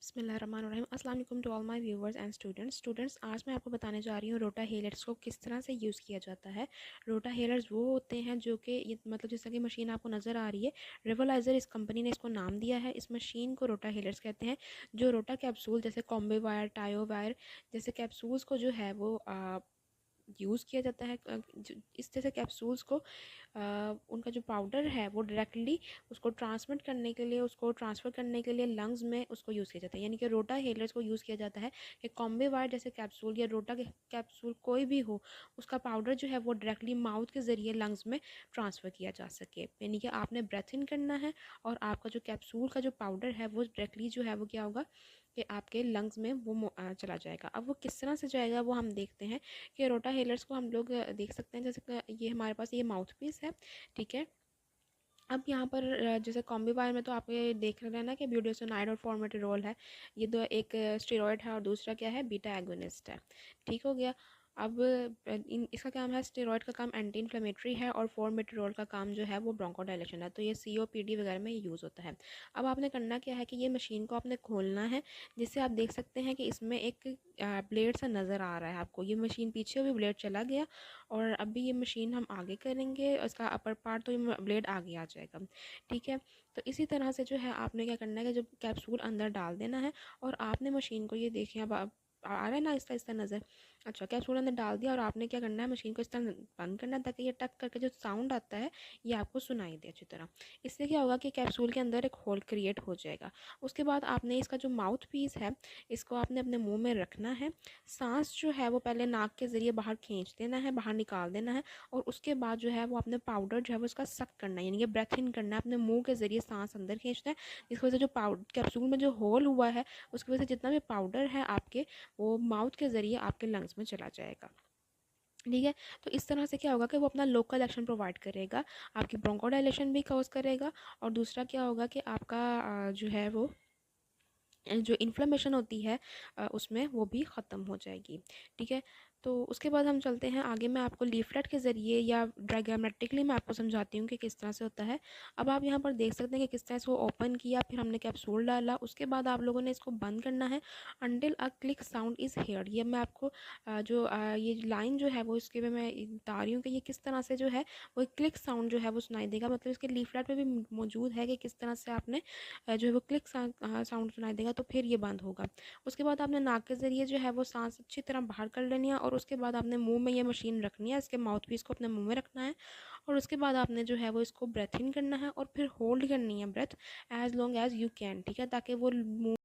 बिस्मिल्लाहिर्रहमानिर्रहीम। अस्सलाम वालेकुम to all my viewers and students. आज मैं आपको बताने जा रही हूँ रोटा हेलर्स को किस तरह से यूज़ किया जाता है। रोटा हेलर्स वो होते हैं जो कि ये मतलब जैसा कि मशीन आपको नज़र आ रही है, रिवोलाइज़र इस कंपनी ने इसको नाम दिया है। इस मशीन को रोटा हेलर्स कहते हैं। जो रोटा कैप्सूल जैसे कॉम्बे वायर, टायो वायर जैसे कैप्सूल्स को जो है वो यूज़ किया जाता है। इस जैसे कैप्सूल्स को उनका जो पाउडर है वो डायरेक्टली उसको ट्रांसमिट करने के लिए, उसको ट्रांसफ़र करने के लिए लंग्स में उसको यूज़ किया जाता है। यानी कि रोटा हेलर्स को यूज़ किया जाता है कि कॉम्बे वायर जैसे कैप्सूल या रोटा के कैप्सूल कोई भी हो, उसका पाउडर जो है वो डायरेक्टली माउथ के ज़रिए लंग्स में ट्रांसफ़र किया जा सके। यानी कि आपने ब्रेथ इन करना है और आपका जो कैप्सूल का जो पाउडर है वो डायरेक्टली जो है वो क्या होगा कि आपके लंग्स में वो चला जाएगा। अब वो किस तरह से जाएगा वो हम देखते हैं कि रोटा हेलर्स को हम लोग देख सकते हैं। जैसे ये हमारे पास ये माउथ पीस है, ठीक है। अब यहाँ पर जैसे कॉम्बी वायर में तो आप ये देख रहे हैं ना कि ब्यूटेसोनाइड और फॉर्मेटिरोल है। ये दो, एक स्टेरॉयड है और दूसरा क्या है, बीटा एगोनिस्ट है। ठीक हो गया। अब इसका काम है, स्टेरॉयड का काम एंटी इन्फ्लेमेटरी है और फॉर्मेटिरोल का काम जो है वो ब्रोंकोडायलेशन है। तो ये COPD वगैरह में यूज़ होता है। अब आपने करना क्या है कि ये मशीन को आपने खोलना है, जिससे आप देख सकते हैं कि इसमें एक ब्लेड सा नज़र आ रहा है आपको। ये मशीन पीछे भी ब्लेड चला गया और अभी ये मशीन हम आगे करेंगे, इसका अपर पार्ट तो ये ब्लेड आगे आ जाएगा। ठीक है। तो इसी तरह से जो है आपने क्या करना है कि जब कैप्सूल अंदर डाल देना है और आपने मशीन को, ये देखिए अब आप आ रहा है ना इस तरह नज़र। अच्छा, कैप्सूल अंदर डाल दिया और आपने क्या करना है, मशीन को इस तरह बंद करना है ताकि ये टक करके जो साउंड आता है ये आपको सुनाई दे अच्छी तरह। इससे क्या होगा कि कैप्सूल के अंदर एक होल क्रिएट हो जाएगा। उसके बाद आपने इसका जो माउथ पीस है इसको आपने अपने मुँह में रखना है। सांस जो है वो पहले नाक के ज़रिए बाहर खींच देना है, बाहर निकाल देना है और उसके बाद जो है वो अपने पाउडर जो है वो इसका सक करना है, यानी कि ब्रेथ इन करना है, अपने मुंह के ज़रिए सांस अंदर खींचना है। जिसकी वजह से जो पाउडर कैप्सूल में जो होल हुआ है उसकी वजह से जितना भी पाउडर है आपके, वो माउथ के ज़रिए आपके लंग्स में चला जाएगा। ठीक है। तो इस तरह से क्या होगा कि वो अपना लोकल एक्शन प्रोवाइड करेगा, आपकी ब्रोंकोडायलेशन भी कॉज करेगा और दूसरा क्या होगा कि आपका जो है वो जो इन्फ्लेमेशन होती है उसमें वो भी ख़त्म हो जाएगी। ठीक है। तो उसके बाद हम चलते हैं आगे। मैं आपको लीफलेट के ज़रिए या डायग्रामेटिकली मैं आपको समझाती हूँ कि किस तरह से होता है। अब आप यहाँ पर देख सकते हैं कि किस तरह से वो ओपन किया, फिर हमने कैप्सूल डाला, उसके बाद आप लोगों ने इसको बंद करना है until a click sound is heard. ये मैं आपको ये लाइन जो है वो इसके में मैं बता रही हूँ कि ये किस तरह से जो है वो क्लिक साउंड जो है वो सुनाई देगा। मतलब इसके लीफलेट में भी मौजूद है कि किस तरह से आपने जो है वो क्लिक साउंड सुनाई देगा, तो फिर ये बंद होगा। उसके बाद आपने नाक के ज़रिए जो है वो सांस अच्छी तरह बाहर कर लेनी है और उसके बाद आपने मुंह में ये मशीन रखनी है, इसके माउथ पीस को अपने मुंह में रखना है और उसके बाद आपने जो है वो इसको ब्रेथ इन करना है और फिर होल्ड करनी है breath as long as you can. ठीक है, ताकि वो मुंह